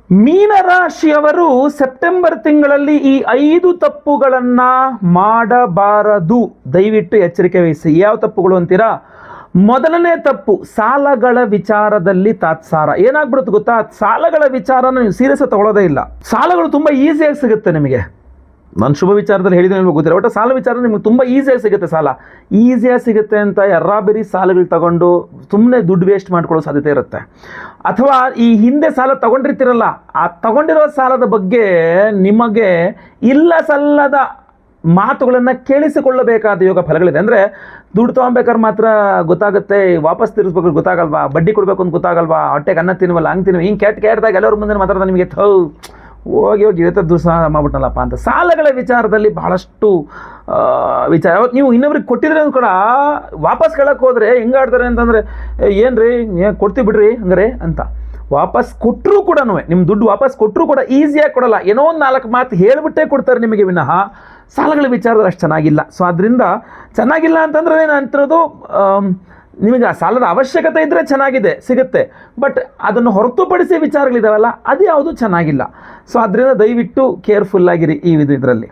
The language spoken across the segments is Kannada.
ಮೀನರಾಶಿಯವರು ಸೆಪ್ಟೆಂಬರ್ ತಿಂಗಳಲ್ಲಿ ಈ 5 ತಪ್ಪುಗಳನ್ನ ಮಾಡಬಾರದು. ದಯವಿಟ್ಟು ಎಚ್ಚರಿಕೆ ವಹಿಸಿ. ಯಾವ ತಪ್ಪುಗಳು ಅಂತೀರಾ? ಮೊದಲನೇ ತಪ್ಪು, ಸಾಲಗಳ ವಿಚಾರದಲ್ಲಿ ತಾತ್ಸಾರ. ಏನಾಗ್ಬಿಡುತ್ತೆ ಗೊತ್ತಾ? ಸಾಲಗಳ ವಿಚಾರನ ನೀವು ಸೀರಿಯಸ್ ತಗೊಳ್ಳೋದೇ ಇಲ್ಲ. ಸಾಲಗಳು ತುಂಬಾ ಈಸಿಯಾಗಿ ಸಿಗುತ್ತೆ ನಿಮಗೆ. ನಾನು ಶುಭ ವಿಚಾರದಲ್ಲಿ ಹೇಳಿದ್ರೆ ನಿಮಗೆ ಗೊತ್ತಿಲ್ಲ, ಒಟ್ಟು ಸಾಲ ವಿಚಾರ ನಿಮಗೆ ತುಂಬ ಈಸಿಯಾಗಿ ಸಿಗುತ್ತೆ. ಸಾಲ ಈಸಿಯಾಗಿ ಸಿಗುತ್ತೆ ಅಂತ ಎರ್ರಾಬೆರಿ ಸಾಲಗಳು ತಗೊಂಡು ಸುಮ್ಮನೆ ದುಡ್ಡು ವೇಸ್ಟ್ ಮಾಡ್ಕೊಳ್ಳೋ ಸಾಧ್ಯತೆ ಇರುತ್ತೆ. ಅಥವಾ ಈ ಹಿಂದೆ ಸಾಲ ತಗೊಂಡಿರ್ತೀರಲ್ಲ, ಆ ತಗೊಂಡಿರೋ ಸಾಲದ ಬಗ್ಗೆ ನಿಮಗೆ ಇಲ್ಲ ಸಲ್ಲದ ಮಾತುಗಳನ್ನು ಕೇಳಿಸಿಕೊಳ್ಳಬೇಕಾದ ಯೋಗ ಫಲಗಳಿದೆ. ಅಂದರೆ ದುಡ್ಡು ತೊಗೊಬೇಕಾದ್ರೆ ಮಾತ್ರ ಗೊತ್ತಾಗುತ್ತೆ, ವಾಪಸ್ ತೀರಿಸ್ಬೇಕು ಗೊತ್ತಾಗಲ್ವಾ, ಬಡ್ಡಿ ಕೊಡಬೇಕು ಅಂತ ಗೊತ್ತಾಗಲ್ವಾ, ಹೊಟ್ಟೆಗೆ ಅನ್ನ ತಿನ್ನುವಲ್ಲ ಹಂಗೆ ತಿನ್ನುವ, ಹಿಂಗೆ ಕೆಟ್ಟದಾಗ ಎಲ್ಲರ ಮುಂದೆ ಮಾತಾಡ್ತಾ ನಿಮಗೆ ಹೋಗಿ ಇವತ್ತದ್ದು ಸಹ ಮಾಡ್ಬಿಟ್ಟನಲ್ಲಪ್ಪ ಅಂತ. ಸಾಲಗಳ ವಿಚಾರದಲ್ಲಿ ಬಹಳಷ್ಟು ವಿಚಾರ. ನೀವು ಇನ್ನೊಬ್ರಿಗೆ ಕೊಟ್ಟಿದ್ರೆ ಕೂಡ ವಾಪಸ್ ಕೇಳಕ್ಕೆ ಹೋದರೆ ಹೆಂಗಾಡ್ತಾರೆ ಅಂತಂದರೆ, ಏನ್ರಿ ಕೊಡ್ತೀವಿ ಬಿಡ್ರಿ ಹಂಗಾರೆ ಅಂತ. ವಾಪಸ್ ಕೊಟ್ಟರೂ ಕೂಡ ನಿಮ್ಮ ದುಡ್ಡು ವಾಪಸ್ ಕೊಟ್ಟರೂ ಕೂಡ ಈಸಿಯಾಗಿ ಕೊಡಲ್ಲ, ಏನೋ ಒಂದು 4 ಮಾತು ಹೇಳಿಬಿಟ್ಟೇ ಕೊಡ್ತಾರೆ ನಿಮಗೆ ವಿನಃ ಸಾಲಗಳ ವಿಚಾರದಲ್ಲಿ ಅಷ್ಟು ಚೆನ್ನಾಗಿಲ್ಲ. ಸೊ ಅದರಿಂದ ಚೆನ್ನಾಗಿಲ್ಲ ಅಂತಂದ್ರೆ ಏನು ಅಂತಿರೋದು, ನಿಮಗೆ ಆ ಸಾಲದ ಅವಶ್ಯಕತೆ ಇದ್ದರೆ ಚೆನ್ನಾಗಿದೆ ಸಿಗುತ್ತೆ, ಬಟ್ ಅದನ್ನು ಹೊರತುಪಡಿಸಿ ವಿಚಾರಗಳಿದಾವಲ್ಲ ಅದು ಯಾವುದು ಚೆನ್ನಾಗಿಲ್ಲ. ಸೊ ಅದರಿಂದ ದಯವಿಟ್ಟು ಕೇರ್ಫುಲ್ಲಾಗಿರಿ ಈ ಇದರಲ್ಲಿ.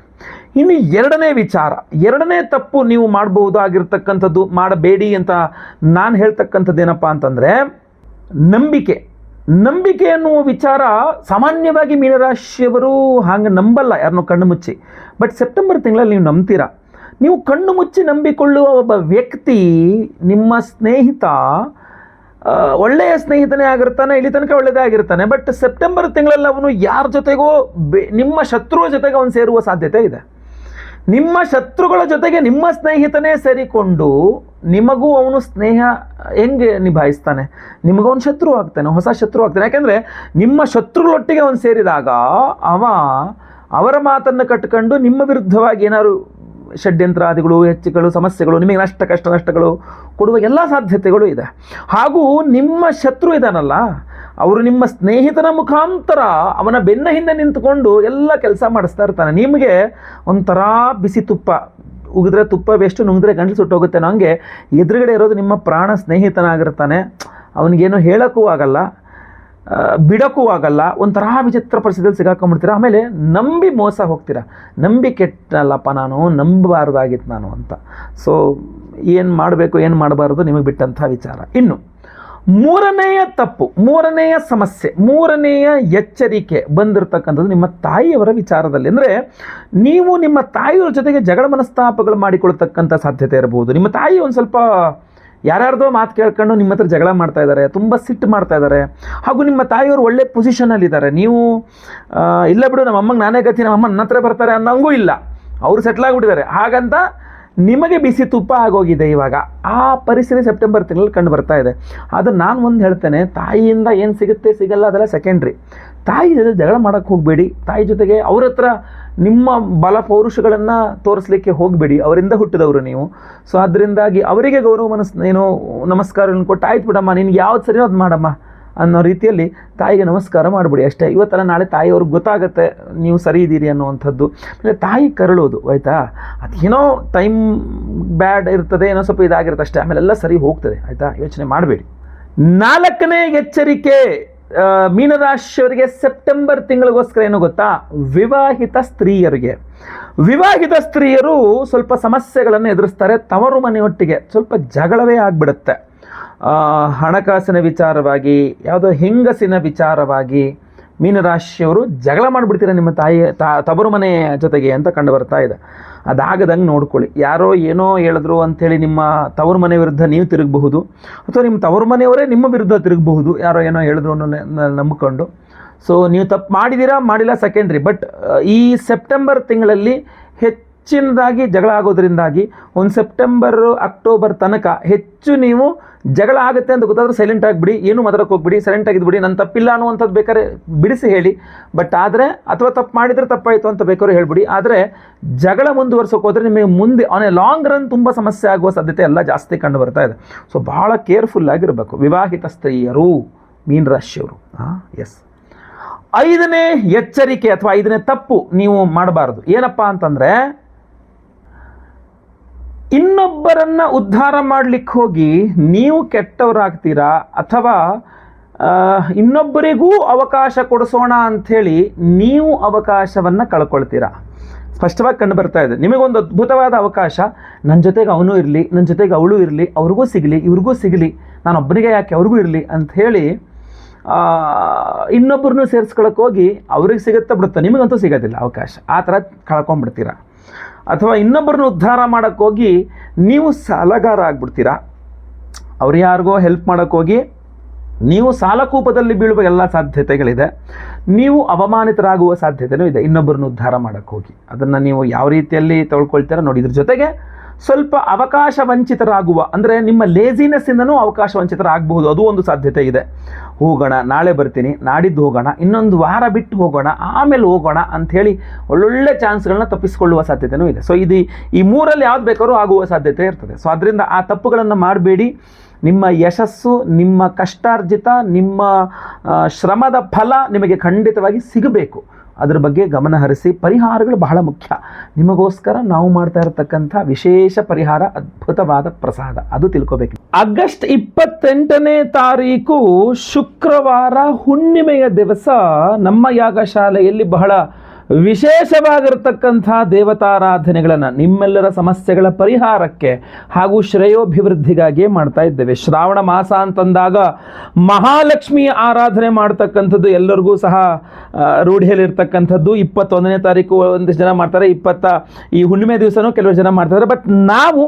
ಇನ್ನು ಎರಡನೇ ತಪ್ಪು ನೀವು ಮಾಡಬಹುದಾಗಿರ್ತಕ್ಕಂಥದ್ದು, ಮಾಡಬೇಡಿ ಅಂತ ನಾನು ಹೇಳ್ತಕ್ಕಂಥದ್ದು ಏನಪ್ಪ ಅಂತಂದರೆ ನಂಬಿಕೆ ಅನ್ನುವ ವಿಚಾರ. ಸಾಮಾನ್ಯವಾಗಿ ಮೀನರಾಶಿಯವರು ಹಾಗೆ ನಂಬಲ್ಲ ಯಾರನ್ನೂ ಕಣ್ಣು ಮುಚ್ಚಿ, ಬಟ್ ಸೆಪ್ಟೆಂಬರ್ ತಿಂಗಳಲ್ಲಿ ನೀವು ನಂಬ್ತೀರಾ. ನೀವು ಕಣ್ಣು ಮುಚ್ಚಿ ನಂಬಿಕೊಳ್ಳುವ ಒಬ್ಬ ವ್ಯಕ್ತಿ ನಿಮ್ಮ ಸ್ನೇಹಿತ ಒಳ್ಳೆಯ ಸ್ನೇಹಿತನೇ ಆಗಿರ್ತಾನೆ, ಇಲ್ಲಿ ತನಕ ಒಳ್ಳೆಯದೇ ಆಗಿರ್ತಾನೆ, ಬಟ್ ಸೆಪ್ಟೆಂಬರ್ ತಿಂಗಳಲ್ಲಿ ಅವನು ಯಾರ ಜೊತೆಗೋ ನಿಮ್ಮ ಶತ್ರುಗಳ ಜೊತೆಗೆ ಅವನು ಸೇರುವ ಸಾಧ್ಯತೆ ಇದೆ. ನಿಮ್ಮ ಶತ್ರುಗಳ ಜೊತೆಗೆ ನಿಮ್ಮ ಸ್ನೇಹಿತನೇ ಸೇರಿಕೊಂಡು ನಿಮಗೂ ಅವನು ಸ್ನೇಹ ಹೆಂಗೆ ನಿಭಾಯಿಸ್ತಾನೆ, ನಿಮಗೂ ಅವನು ಶತ್ರು ಆಗ್ತಾನೆ, ಹೊಸ ಶತ್ರು ಆಗ್ತಾನೆ. ಯಾಕೆಂದರೆ ನಿಮ್ಮ ಶತ್ರುಗಳೊಟ್ಟಿಗೆ ಅವನು ಸೇರಿದಾಗ ಅವರ ಮಾತನ್ನು ಕಟ್ಕೊಂಡು ನಿಮ್ಮ ವಿರುದ್ಧವಾಗಿ ಏನಾದ್ರು ಷಡ್ಯಂತ್ರಾದಿಗಳು, ಹೆಚ್ಚುಗಳು, ಸಮಸ್ಯೆಗಳು, ನಿಮಗೆ ನಷ್ಟಗಳು ಕೊಡುವ ಎಲ್ಲ ಸಾಧ್ಯತೆಗಳು ಇದೆ. ಹಾಗೂ ನಿಮ್ಮ ಶತ್ರು ಇದಾನಲ್ಲ, ಅವರು ನಿಮ್ಮ ಸ್ನೇಹಿತನ ಮುಖಾಂತರ ಅವನ ಬೆನ್ನ ಹಿಂದೆ ನಿಂತುಕೊಂಡು ಎಲ್ಲ ಕೆಲಸ ಮಾಡಿಸ್ತಾ ಇರ್ತಾನೆ. ನಿಮಗೆ ಒಂಥರ ಬಿಸಿ ತುಪ್ಪ, ಉಗಿದ್ರೆ ತುಪ್ಪ ವೇಸ್ಟ್, ನುಂಗಿದ್ರೆ ಗಂಟಲು ಸುಟ್ಟೋಗುತ್ತೆ. ನನಗೆ ಎದುರುಗಡೆ ಇರೋದು ನಿಮ್ಮ ಪ್ರಾಣ ಸ್ನೇಹಿತನಾಗಿರ್ತಾನೆ, ಅವನಿಗೇನು ಹೇಳೋಕ್ಕೂ ಆಗಲ್ಲ, ಬಿಡೋಕ್ಕೂ ಆಗಲ್ಲ, ಒಂಥರ ವಿಚಿತ್ರ ಪರಿಸ್ಥಿತಿಯಲ್ಲಿ ಸಿಗಾಕೊಂಡ್ಬಿಡ್ತೀರ. ಆಮೇಲೆ ನಂಬಿ ಮೋಸ ಹೋಗ್ತೀರ, ನಂಬಿ ಕೆಟ್ಟಲ್ಲಪ್ಪ ನಾನು, ನಂಬಬಾರ್ದಾಗಿತ್ತು ನಾನು ಅಂತ. ಸೊ ಏನು ಮಾಡಬೇಕು ಏನು ಮಾಡಬಾರ್ದು ನಿಮಗೆ ಬಿಟ್ಟಂಥ ವಿಚಾರ. ಇನ್ನು ಮೂರನೆಯ ಸಮಸ್ಯೆ, ಮೂರನೆಯ ಎಚ್ಚರಿಕೆ ಬಂದಿರತಕ್ಕಂಥದ್ದು ನಿಮ್ಮ ತಾಯಿಯವರ ವಿಚಾರದಲ್ಲಿ. ಅಂದರೆ ನೀವು ನಿಮ್ಮ ತಾಯಿಯವರ ಜೊತೆಗೆ ಜಗಳ ಮನಸ್ತಾಪಗಳು ಮಾಡಿಕೊಳ್ತಕ್ಕಂಥ ಸಾಧ್ಯತೆ ಇರಬಹುದು. ನಿಮ್ಮ ತಾಯಿ ಒಂದು ಸ್ವಲ್ಪ ಯಾರ್ಯಾರ್ದೋ ಮಾತು ಕೇಳ್ಕೊಂಡು ನಿಮ್ಮ ಹತ್ರ ಜಗಳ ಮಾಡ್ತಾ ಇದ್ದಾರೆ, ತುಂಬ ಸಿಟ್ಟು ಮಾಡ್ತಾ ಇದ್ದಾರೆ. ಹಾಗೂ ನಿಮ್ಮ ತಾಯಿಯವರು ಒಳ್ಳೆ ಪೊಸಿಷನಲ್ಲಿದ್ದಾರೆ, ನೀವು ಇಲ್ಲ ಬಿಡು ನಮ್ಮ ಅಮ್ಮಂಗೆ ನಾನೇ ಗತಿ, ನಮ್ಮ ಅಮ್ಮ ನನ್ನ ಹತ್ರ ಬರ್ತಾರೆ ಅನ್ನೋಂಗೂ ಇಲ್ಲ, ಅವರು ಸೆಟ್ಲ್ ಆಗಿಬಿಟ್ಟಿದ್ದಾರೆ. ಹಾಗಂತ ನಿಮಗೆ ಬಿಸಿ ತುಪ್ಪ ಆಗೋಗಿದೆ ಇವಾಗ. ಆ ಪರಿಸ್ಥಿತಿ ಸೆಪ್ಟೆಂಬರ್ ತಿಂಗಳಲ್ಲಿ ಕಂಡು ಬರ್ತಾ ಇದೆ. ಅದು ನಾನು ಒಂದು ಹೇಳ್ತೇನೆ, ತಾಯಿಯಿಂದ ಏನು ಸಿಗುತ್ತೆ ಸಿಗಲ್ಲ ಅದೆಲ್ಲ ಸೆಕೆಂಡ್ರಿ. ತಾಯಿ ಜೊತೆ ಜಗಳ ಮಾಡೋಕ್ಕೆ ಹೋಗಬೇಡಿ, ತಾಯಿ ಜೊತೆಗೆ ಅವ್ರ ಹತ್ರ ನಿಮ್ಮ ಬಲ ಪೌರುಷಗಳನ್ನು ತೋರಿಸ್ಲಿಕ್ಕೆ ಹೋಗಬೇಡಿ, ಅವರಿಂದ ಹುಟ್ಟಿದವರು ನೀವು. ಸೊ ಅದರಿಂದಾಗಿ ಅವರಿಗೆ ಗೌರವ ಏನೋ ನಮಸ್ಕಾರಗಳನ್ನು ಕೊಟ್ಟು, ಆಯ್ತು ಬಿಡಮ್ಮ ನಿನ್ಗೆ ಯಾವ್ದು ಸರಿಯೋ ಅದು ಮಾಡಮ್ಮ ಅನ್ನೋ ರೀತಿಯಲ್ಲಿ ತಾಯಿಗೆ ನಮಸ್ಕಾರ ಮಾಡಿಬಿಡಿ ಅಷ್ಟೇ. ಇವತ್ತಲ್ಲ ನಾಳೆ ತಾಯಿಯವ್ರಿಗೆ ಗೊತ್ತಾಗುತ್ತೆ ನೀವು ಸರಿ ಇದ್ದೀರಿ ಅನ್ನುವಂಥದ್ದು. ಅಂದರೆ ತಾಯಿ ಕರಳೋದು ಆಯಿತಾ, ಅದೇನೋ ಟೈಮ್ ಬ್ಯಾಡ್ ಇರ್ತದೆ, ಏನೋ ಸ್ವಲ್ಪ ಇದಾಗಿರುತ್ತೆ ಅಷ್ಟೇ, ಆಮೇಲೆ ಎಲ್ಲ ಸರಿ ಹೋಗ್ತದೆ ಆಯಿತಾ, ಯೋಚನೆ ಮಾಡಬೇಡಿ. 4ನೇ ಎಚ್ಚರಿಕೆ ಮೀನರಾಶಿಯವರಿಗೆ ಸೆಪ್ಟೆಂಬರ್ ತಿಂಗಳಿಗೋಸ್ಕರ ಏನು ಗೊತ್ತಾ? ವಿವಾಹಿತ ಸ್ತ್ರೀಯರು ಸ್ವಲ್ಪ ಸಮಸ್ಯೆಗಳನ್ನು ಎದುರಿಸ್ತಾರೆ. ತವರು ಮನೆಯೊಟ್ಟಿಗೆ ಸ್ವಲ್ಪ ಜಗಳವೇ ಆಗಿಬಿಡುತ್ತೆ. ಹಣಕಾಸಿನ ವಿಚಾರವಾಗಿ, ಯಾವುದೋ ಹೆಂಗಸಿನ ವಿಚಾರವಾಗಿ ಮೀನರಾಶಿಯವರು ಜಗಳ ಮಾಡಿಬಿಡ್ತೀರ ನಿಮ್ಮ ತವರು ಮನೆ ಜೊತೆಗೆ ಅಂತ ಕಂಡು ಬರ್ತಾ ಇದೆ. ಅದಾಗದಂಗೆ ನೋಡ್ಕೊಳ್ಳಿ. ಯಾರೋ ಏನೋ ಹೇಳಿದ್ರು ಅಂಥೇಳಿ ನಿಮ್ಮ ತವರು ಮನೆ ವಿರುದ್ಧ ನೀವು ತಿರುಗಬಹುದು, ಅಥವಾ ನಿಮ್ಮ ತವರು ಮನೆಯವರೇ ನಿಮ್ಮ ವಿರುದ್ಧ ತಿರುಗಬಹುದು, ಯಾರೋ ಏನೋ ಹೇಳಿದ್ರು ಅನ್ನೋ ನಂಬಿಕೊಂಡು. ಸೊ ನೀವು ತಪ್ಪು ಮಾಡಿಲ್ಲ ಸೆಕೆಂಡ್ರಿ, ಬಟ್ ಈ ಸೆಪ್ಟೆಂಬರ್ ತಿಂಗಳಲ್ಲಿ ಹೆಚ್ಚಿನದಾಗಿ ಜಗಳ ಆಗೋದ್ರಿಂದಾಗಿ ಒಂದು ಸೆಪ್ಟೆಂಬರ್ ಅಕ್ಟೋಬರ್ ತನಕ ಹೆಚ್ಚು ನೀವು ಜಗಳ ಆಗುತ್ತೆ ಅಂತ ಗೊತ್ತಾದ್ರೆ ಸೈಲೆಂಟ್ ಆಗಿಬಿಡಿ, ಏನು ಮಾತಾಡೋಕೆ ಹೋಗ್ಬಿಡಿ, ಸೈಲೆಂಟ್ ಆಗಿದ್ಬಿಡಿ. ನನ್ನ ತಪ್ಪಿಲ್ಲ ಅನ್ನುವಂಥದ್ದು ಬೇಕಾದ್ರೆ ಬಿಡಿಸಿ ಹೇಳಿ, ಬಟ್ ಆದರೆ ಅಥವಾ ತಪ್ಪು ಮಾಡಿದರೆ ತಪ್ಪಾಯಿತು ಅಂತ ಬೇಕಾದ್ರೆ ಹೇಳ್ಬಿಡಿ. ಆದರೆ ಜಗಳ ಮುಂದುವರ್ಸೋಕೆ ಹೋದರೆ ನಿಮಗೆ ಮುಂದೆ ಆನ್ ಎ ಲಾಂಗ್ ರನ್ ತುಂಬ ಸಮಸ್ಯೆ ಆಗುವ ಸಾಧ್ಯತೆ ಎಲ್ಲ ಜಾಸ್ತಿ ಕಂಡು ಬರ್ತಾ ಇದೆ. ಸೊ ಭಾಳ ಕೇರ್ಫುಲ್ ಆಗಿರಬೇಕು ವಿವಾಹಿತ ಸ್ತ್ರೀಯರು ಮೀನರಾಶಿಯವರು. ಎಸ್. 5ನೇ ಎಚ್ಚರಿಕೆ ಅಥವಾ 5ನೇ ತಪ್ಪು ನೀವು ಮಾಡಬಾರ್ದು ಏನಪ್ಪ ಅಂತಂದರೆ, ಇನ್ನೊಬ್ಬರನ್ನ ಉದ್ಧಾರ ಮಾಡಲಿಕ್ಕೆ ಹೋಗಿ ನೀವು ಕೆಟ್ಟವರಾಗ್ತೀರಾ, ಅಥವಾ ಇನ್ನೊಬ್ಬರಿಗೂ ಅವಕಾಶ ಕೊಡಿಸೋಣ ಅಂಥೇಳಿ ನೀವು ಅವಕಾಶವನ್ನು ಕಳ್ಕೊಳ್ತೀರಾ. ಸ್ಪಷ್ಟವಾಗಿ ಕಂಡು ಬರ್ತಾ ಇದೆ. ನಿಮಗೊಂದು ಅದ್ಭುತವಾದ ಅವಕಾಶ, ನನ್ನ ಜೊತೆಗೆ ಅವನು ಇರಲಿ, ನನ್ನ ಜೊತೆಗೆ ಅವಳು ಇರಲಿ, ಅವ್ರಿಗೂ ಸಿಗಲಿ, ಇವ್ರಿಗೂ ಸಿಗಲಿ, ನಾನು ಒಬ್ಬನಿಗೆ ಯಾಕೆ ಅವ್ರಿಗೂ ಇರಲಿ ಅಂಥೇಳಿ ಇನ್ನೊಬ್ಬರನ್ನೂ ಸೇರಿಸ್ಕೊಳಕ್ಕೆ ಹೋಗಿ ಅವ್ರಿಗೆ ಸಿಗುತ್ತಾ ಬಿಡುತ್ತೆ, ನಿಮಗಂತೂ ಸಿಗೋದಿಲ್ಲ ಅವಕಾಶ. ಆ ಥರ ಕಳ್ಕೊಂಡ್ಬಿಡ್ತೀರ. ಅಥವಾ ಇನ್ನೊಬ್ಬರನ್ನ ಉದ್ಧಾರ ಮಾಡೋಕ್ಕೆ ಹೋಗಿ ನೀವು ಸಾಲಗಾರ ಆಗ್ಬಿಡ್ತೀರಾ. ಅವ್ರು ಯಾರಿಗೋ ಹೆಲ್ಪ್ ಮಾಡೋಕ್ಕೆ ಹೋಗಿ ನೀವು ಸಾಲಕೂಪದಲ್ಲಿ ಬೀಳುವ ಎಲ್ಲ ಸಾಧ್ಯತೆಗಳಿದೆ. ನೀವು ಅವಮಾನಿತರಾಗುವ ಸಾಧ್ಯತೆಯೂ ಇದೆ ಇನ್ನೊಬ್ಬರನ್ನು ಉದ್ಧಾರ ಮಾಡೋಕ್ಕೆ ಹೋಗಿ. ಅದನ್ನು ನೀವು ಯಾವ ರೀತಿಯಲ್ಲಿ ತೊಳ್ಕೊಳ್ತೀರ ನೋಡಿ. ಇದ್ರ ಜೊತೆಗೆ ಸ್ವಲ್ಪ ಅವಕಾಶ ವಂಚಿತರಾಗುವ, ಅಂದರೆ ನಿಮ್ಮ ಲೇಜಿನೆಸ್ಸಿಂದನೂ ಅವಕಾಶ ವಂಚಿತರಾಗಬಹುದು, ಅದು ಒಂದು ಸಾಧ್ಯತೆ ಇದೆ. ಹೋಗೋಣ, ನಾಳೆ ಬರ್ತೀನಿ, ನಾಡಿದ್ದು ಹೋಗೋಣ, ಇನ್ನೊಂದು ವಾರ ಬಿಟ್ಟು ಹೋಗೋಣ, ಆಮೇಲೆ ಹೋಗೋಣ ಅಂಥೇಳಿ ಒಳ್ಳೊಳ್ಳೆ ಚಾನ್ಸ್ಗಳನ್ನ ತಪ್ಪಿಸಿಕೊಳ್ಳುವ ಸಾಧ್ಯತೆಯೂ ಇದೆ. ಸೊ ಈ ಮೂರಲ್ಲಿ ಯಾವ್ದು ಬೇಕಾದ್ರೂ ಆಗುವ ಸಾಧ್ಯತೆ ಇರ್ತದೆ. ಸೊ ಅದರಿಂದ ಆ ತಪ್ಪುಗಳನ್ನು ಮಾಡಬೇಡಿ. ನಿಮ್ಮ ಯಶಸ್ಸು, ನಿಮ್ಮ ಕಷ್ಟಾರ್ಜಿತ, ನಿಮ್ಮ ಶ್ರಮದ ಫಲ ನಿಮಗೆ ಖಂಡಿತವಾಗಿ ಸಿಗಬೇಕು. ಅದರ ಬಗ್ಗೆ ಗಮನ ಹರಿಸಿ. ಪರಿಹಾರಗಳು ಬಹಳ ಮುಖ್ಯ. ನಿಮಗೋಸ್ಕರ ನಾವು ಮಾಡ್ತಾ ಇರತಕ್ಕಂಥ ವಿಶೇಷ ಪರಿಹಾರ ಅದ್ಭುತವಾದ ಪ್ರಸಾದ, ಅದು ತಿಳ್ಕೋಬೇಕು. ಆಗಸ್ಟ್ 28ನೇ ತಾರೀಕು ಶುಕ್ರವಾರ ಹುಣ್ಣಿಮೆಯ ದಿವಸ ನಮ್ಮ ಯಾಗಶಾಲೆಯಲ್ಲಿ ಬಹಳ ವಿಶೇಷವಾಗಿರತಕ್ಕಂಥ ದೇವತಾರಾಧನೆಗಳನ್ನು ನಿಮ್ಮೆಲ್ಲರ ಸಮಸ್ಯೆಗಳ ಪರಿಹಾರಕ್ಕೆ ಹಾಗೂ ಶ್ರೇಯೋಭಿವೃದ್ಧಿಗಾಗಿ ಮಾಡ್ತಾ ಇದ್ದೇವೆ. ಶ್ರಾವಣ ಮಾಸ ಅಂತಂದಾಗ ಮಹಾಲಕ್ಷ್ಮಿಯ ಆರಾಧನೆ ಮಾಡ್ತಕ್ಕಂಥದ್ದು ಎಲ್ಲರಿಗೂ ಸಹ ರೂಢಿಯಲ್ಲಿರ್ತಕ್ಕಂಥದ್ದು. 21ನೇ ತಾರೀಕು ಒಂದಿಷ್ಟು ಜನ ಮಾಡ್ತಾರೆ, ಈ ಹುಣ್ಣಿಮೆ ದಿವಸನೂ ಕೆಲವರು ಜನ ಮಾಡ್ತಾರೆ. ಬಟ್ ನಾವು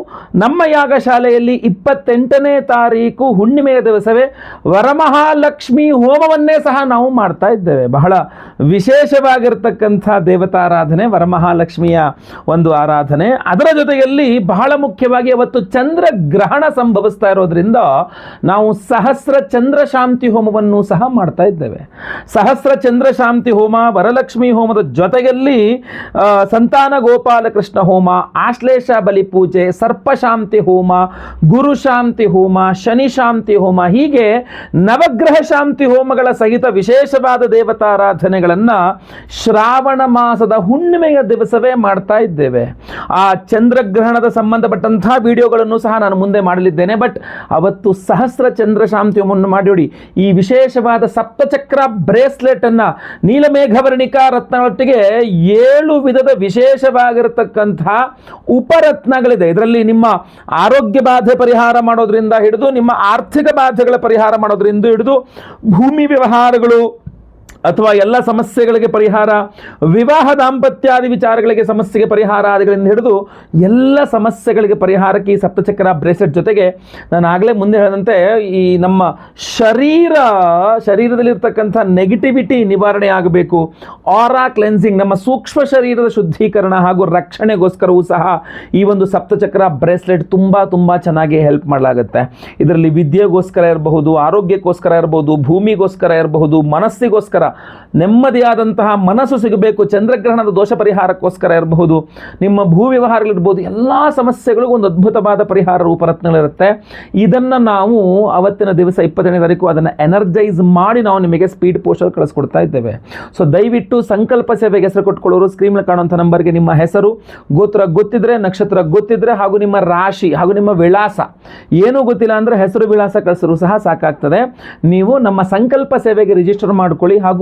ನಮ್ಮ ಯಾಗಶಾಲೆಯಲ್ಲಿ 28ನೇ ತಾರೀಕು ಹುಣ್ಣಿಮೆಯ ದಿವಸವೇ ವರಮಹಾಲಕ್ಷ್ಮಿ ಹೋಮವನ್ನೇ ಸಹ ನಾವು ಮಾಡ್ತಾ ಇದ್ದೇವೆ. ಬಹಳ ವಿಶೇಷವಾಗಿರ್ತಕ್ಕಂಥ ದೇವತಾರಾಧನೆ, ವರಮಹಾಲಕ್ಷ್ಮಿಯ ಒಂದು ಆರಾಧನೆ. ಅದರ ಜೊತೆಯಲ್ಲಿ ಬಹಳ ಮುಖ್ಯವಾಗಿ ಅವತ್ತು ಚಂದ್ರಗ್ರಹಣ ಸಂಭವಿಸ್ತಾ ಇರೋದ್ರಿಂದ ನಾವು ಸಹಸ್ರ ಚಂದ್ರ ಶಾಂತಿ ಹೋಮವನ್ನು ಸಹ ಮಾಡ್ತಾ ಇದ್ದೇವೆ. ಸಹಸ್ರ ಚಂದ್ರ ಶಾಂತಿ ಹೋಮ, ವರಲಕ್ಷ್ಮಿ ಹೋಮದ ಜೊತೆಯಲ್ಲಿ ಸಂತಾನ ಗೋಪಾಲಕೃಷ್ಣ ಹೋಮ, ಆಶ್ಲೇಷ ಬಲಿ ಪೂಜೆ, ಸರ್ಪಶಾಂತಿ ಹೋಮ, ಗುರು ಶಾಂತಿ ಹೋಮ, ಶನಿ ಶಾಂತಿ ಹೋಮ, ಹೀಗೆ ನವಗ್ರಹ ಶಾಂತಿ ಹೋಮಗಳ ಸಹಿತ ವಿಶೇಷವಾದ ದೇವತಾರಾಧನೆಗಳನ್ನು ಶ್ರಾವಣ ಮಾಸದ ಹುಣ್ಣಿಮೆಯ ದಿವಸವೇ ಮಾಡ್ತಾ ಇದ್ದೇವೆ. ಆ ಚಂದ್ರಗ್ರಹಣದ ಸಂಬಂಧಪಟ್ಟಂತಹ ವಿಡಿಯೋಗಳನ್ನು ಸಹ ನಾನು ಮುಂದೆ ಮಾಡಲಿದ್ದೇನೆ. ಬಟ್ ಅವತ್ತು ಸಹಸ್ರ ಚಂದ್ರ ಶಾಂತಿ ಹೋಮವನ್ನು ಮಾಡಿ ಈ ವಿಶೇಷವಾದ ಸಪ್ತಚಕ್ರ ಬ್ರೇಸ್ಲೆಟ್ ಅನ್ನ ನೀಲಮೇಘವರ್ಣಿಕಾ ರತ್ನಗಳೊಟ್ಟಿಗೆ 7 ವಿಧದ ವಿಶೇಷವಾಗಿರತಕ್ಕಂತಹ ಉಪರತ್ನಗಳಿದೆ. ಇದರಲ್ಲಿ ನಿಮ್ಮ ಆರೋಗ್ಯ ಬಾಧೆ ಪರಿಹಾರ ಮಾಡೋದ್ರಿಂದ ಹಿಡಿದು, ನಿಮ್ಮ ಆರ್ಥಿಕ ಬಾಧೆಗಳ ಪರಿಹಾರ ಮಾಡೋದ್ರಿಂದ ಹಿಡಿದು, ಭೂಮಿ ವ್ಯವಹಾರಗಳು ಅಥವಾ ಎಲ್ಲ ಸಮಸ್ಯೆಗಳಿಗೆ ಪರಿಹಾರ, ವಿವಾಹ ದಾಂಪತ್ಯಾದಿ ವಿಚಾರಗಳಿಗೆ ಸಮಸ್ಯೆಗೆ ಪರಿಹಾರ ಆದಿಗಳಿಂದ ಹಿಡಿದು ಎಲ್ಲ ಸಮಸ್ಯೆಗಳಿಗೆ ಪರಿಹಾರಕ್ಕೆ ಈ ಸಪ್ತಚಕ್ರ ಬ್ರೇಸ್ಲೆಟ್ ಜೊತೆಗೆ ನಾನು ಆಗಲೇ ಮುಂದೆ ಹೇಳಿದಂತೆ ಈ ನಮ್ಮ ಶರೀರದಲ್ಲಿರ್ತಕ್ಕಂಥ ನೆಗೆಟಿವಿಟಿ ನಿವಾರಣೆ ಆಗಬೇಕು, ಆರಾ ಕ್ಲೆನ್ಸಿಂಗ್, ನಮ್ಮ ಸೂಕ್ಷ್ಮ ಶರೀರದ ಶುದ್ಧೀಕರಣ ಹಾಗೂ ರಕ್ಷಣೆಗೋಸ್ಕರವೂ ಸಹ ಈ ಒಂದು ಸಪ್ತಚಕ್ರ ಬ್ರೇಸ್ಲೆಟ್ ತುಂಬ ಚೆನ್ನಾಗಿ ಹೆಲ್ಪ್ ಮಾಡಲಾಗುತ್ತೆ. ಇದರಲ್ಲಿ ವಿದ್ಯೆಗೋಸ್ಕರ ಇರಬಹುದು, ಆರೋಗ್ಯಕ್ಕೋಸ್ಕರ ಇರಬಹುದು, ಭೂಮಿಗೋಸ್ಕರ ಇರಬಹುದು, ಮನಸ್ಸಿಗೋಸ್ಕರ ನೆಮ್ಮದಿಯಾದಂತಹ ಮನಸ್ಸು ಸಿಗಬೇಕು, ಚಂದ್ರಗ್ರಹಣದ ದೋಷ ಪರಿಹಾರಕ್ಕೋಸ್ಕರ ಇರಬಹುದು, ನಿಮ್ಮ ಭೂ ವ್ಯವಹಾರಗಳಿರ್ಬೋದು, ಎಲ್ಲ ಸಮಸ್ಯೆಗಳಿಗೂ ಒಂದು ಅದ್ಭುತವಾದ ಪರಿಹಾರ ರೂಪರತ್ನಗಳಿರುತ್ತೆ. ಇದನ್ನು ನಾವು ಅವತ್ತಿನ ದಿವಸ 28ನೇ ತಾರೀಕು ಅದನ್ನು ಎನರ್ಜೈಸ್ ಮಾಡಿ ನಾವು ನಿಮಗೆ ಸ್ಪೀಡ್ ಪೋಸ್ಟಲ್ಲಿ ಕಳಿಸ್ಕೊಡ್ತಾ ಇದ್ದೇವೆ. ಸೊ ದಯವಿಟ್ಟು ಸಂಕಲ್ಪ ಸೇವೆಗೆ ಹೆಸರು ಕೊಟ್ಕೊಳ್ಳೋರು ಸ್ಕ್ರೀನ್ ಕಾಣುವಂಥ ನಂಬರ್ಗೆ ನಿಮ್ಮ ಹೆಸರು, ಗೋತ್ರ ಗೊತ್ತಿದ್ರೆ, ನಕ್ಷತ್ರ ಗೊತ್ತಿದ್ರೆ ಹಾಗೂ ನಿಮ್ಮ ರಾಶಿ ಹಾಗೂ ನಿಮ್ಮ ವಿಳಾಸ ಏನೂ ಗೊತ್ತಿಲ್ಲ ಅಂದರೆ ಹೆಸರು ವಿಳಾಸ ಕಳಿಸರು ಸಹ ಸಾಕಾಗ್ತದೆ. ನೀವು ನಮ್ಮ ಸಂಕಲ್ಪ ಸೇವೆಗೆ ರಿಜಿಸ್ಟರ್ ಮಾಡ್ಕೊಳ್ಳಿ. ಹಾಗೂ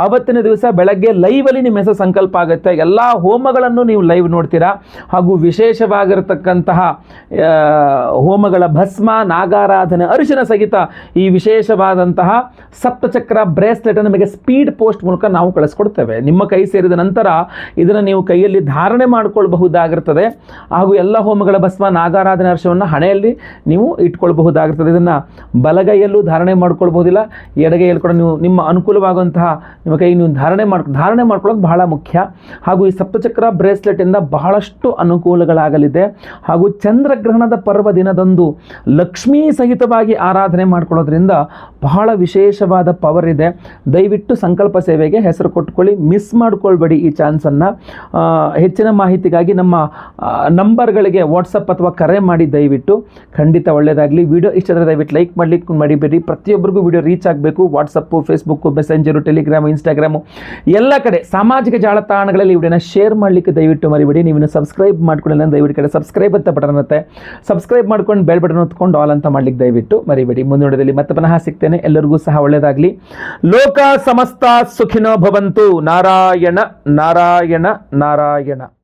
ಆವತ್ತಿನ ದಿವಸ ಬೆಳಗ್ಗೆ ಲೈವಲ್ಲಿ ನಿಮ್ಮ ಹೆಸರು ಸಂಕಲ್ಪ ಆಗುತ್ತೆ. ಎಲ್ಲ ಹೋಮಗಳನ್ನು ನೀವು ಲೈವ್ ನೋಡ್ತೀರಾ. ಹಾಗೂ ವಿಶೇಷವಾಗಿರತಕ್ಕಂತಹ ಹೋಮಗಳ ಭಸ್ಮ, ನಾಗಾರಾಧನೆ, ಅರಿಶಿನ ಸಹಿತ ಈ ವಿಶೇಷವಾದಂತಹ ಸಪ್ತಚಕ್ರ ಬ್ರೇಸ್ಲೆಟ್ ನಿಮಗೆ ಸ್ಪೀಡ್ ಪೋಸ್ಟ್ ಮೂಲಕ ನಾವು ಕಳಿಸ್ಕೊಡ್ತೇವೆ. ನಿಮ್ಮ ಕೈ ಸೇರಿದ ನಂತರ ಇದನ್ನು ನೀವು ಕೈಯಲ್ಲಿ ಧಾರಣೆ ಮಾಡಿಕೊಳ್ಬಹುದಾಗಿರ್ತದೆ. ಹಾಗೂ ಎಲ್ಲ ಹೋಮಗಳ ಭಸ್ಮ, ನಾಗಾರಾಧನೆ, ಅರಿಶಿನವನ್ನು ಹಣೆಯಲ್ಲಿ ನೀವು ಇಟ್ಕೊಳ್ಬಹುದಾಗಿರ್ತದೆ. ಇದನ್ನು ಬಲಗೈಯಲ್ಲೂ ಧಾರಣೆ ಮಾಡ್ಕೊಳ್ಬಹುದಿಲ್ಲ, ಎಡಗೈಯಲ್ಲಿ ಕೂಡ ನೀವು ನಿಮ್ಮ ಅನುಕೂಲವಾಗುವಂತಹ ನಿಮ್ಮ ಕೈ ನೀವು ಧಾರಣೆ ಮಾಡ್ಕೊಳ್ಳೋದು ಬಹಳ ಮುಖ್ಯ. ಹಾಗೂ ಈ ಸಪ್ತಚಕ್ರ ಬ್ರೇಸ್ಲೆಟಿಂದ ಬಹಳಷ್ಟು ಅನುಕೂಲಗಳಾಗಲಿದೆ. ಹಾಗೂ ಚಂದ್ರಗ್ರಹಣದ ಪರ್ವ ದಿನದಂದು ಲಕ್ಷ್ಮೀ ಸಹಿತವಾಗಿ ಆರಾಧನೆ ಮಾಡ್ಕೊಳ್ಳೋದ್ರಿಂದ ಬಹಳ ವಿಶೇಷವಾದ ಪವರ್ ಇದೆ. ದಯವಿಟ್ಟು ಸಂಕಲ್ಪ ಸೇವೆಗೆ ಹೆಸರು ಕೊಟ್ಕೊಳ್ಳಿ, ಮಿಸ್ ಮಾಡ್ಕೊಳ್ಬೇಡಿ ಈ ಚಾನ್ಸನ್ನು. ಹೆಚ್ಚಿನ ಮಾಹಿತಿಗಾಗಿ ನಮ್ಮ ನಂಬರ್ಗಳಿಗೆ ವಾಟ್ಸಪ್ ಅಥವಾ ಕರೆ ಮಾಡಿ. ದಯವಿಟ್ಟು ಖಂಡಿತ ಒಳ್ಳೆಯದಾಗಲಿ. ವಿಡಿಯೋ ಇಷ್ಟ ದಯವಿಟ್ಟು ಲೈಕ್ ಮಾಡಲಿಕ್ಕೆ ಮರಿಬೇಡಿ. ಪ್ರತಿಯೊಬ್ಬರಿಗೂ ವಿಡಿಯೋ ರೀಚ್ ಆಗಬೇಕು. WhatsApp, Facebook, messenger, Telegram, Instagram ಎಲ್ಲ ಕಡೆ ಸಾಮಾಜಿಕ ಜಾಲತಾಣಗಳಲ್ಲಿ ವಿಡಿಯೋನ ಶೇರ್ ಮಾಡಲಿಕ್ಕೆ ದಯವಿಟ್ಟು ಮರಿಬೇಡಿ. ನೀವು ಸಬ್ಸ್ಕ್ರೈಬ್ ಮಾಡ್ಕೊಳ್ಳಿ, ದಯವಿಟ್ಟು ಕಡೆ ಸಬ್ಸ್ಕ್ರೈಬ್ ಅಂತ ಬಟನ್ ಇರುತ್ತೆ, ಸಬ್ಸ್ಕ್ರೈಬ್ ಮಾಡ್ಕೊಂಡು ಬೆಲ್ ಬಟನ್ ಹೊತ್ಕೊಂಡು ಆಲ್ ಅಂತ ಮಾಡ್ಲಿಕ್ಕೆ ದಯವಿಟ್ಟು ಮರಿಬೇಡಿ. ಮುಂದಿನ ವಿಡಿಯೋದಲ್ಲಿ ಮತ್ತೆ ಪುನಃ ಸಿಗ್ತೇನೆ. ಹಾರೈಸ್ತೇನೆ. ಎಲ್ಲರಿಗೂ ಸಹ ಒಳ್ಳೆಯದಾಗಲಿ. ಲೋಕ ಸಮಸ್ತ ಸುಖಿನೋ ಭವಂತು. ನಾರಾಯಣ ನಾರಾಯಣ ನಾರಾಯಣ.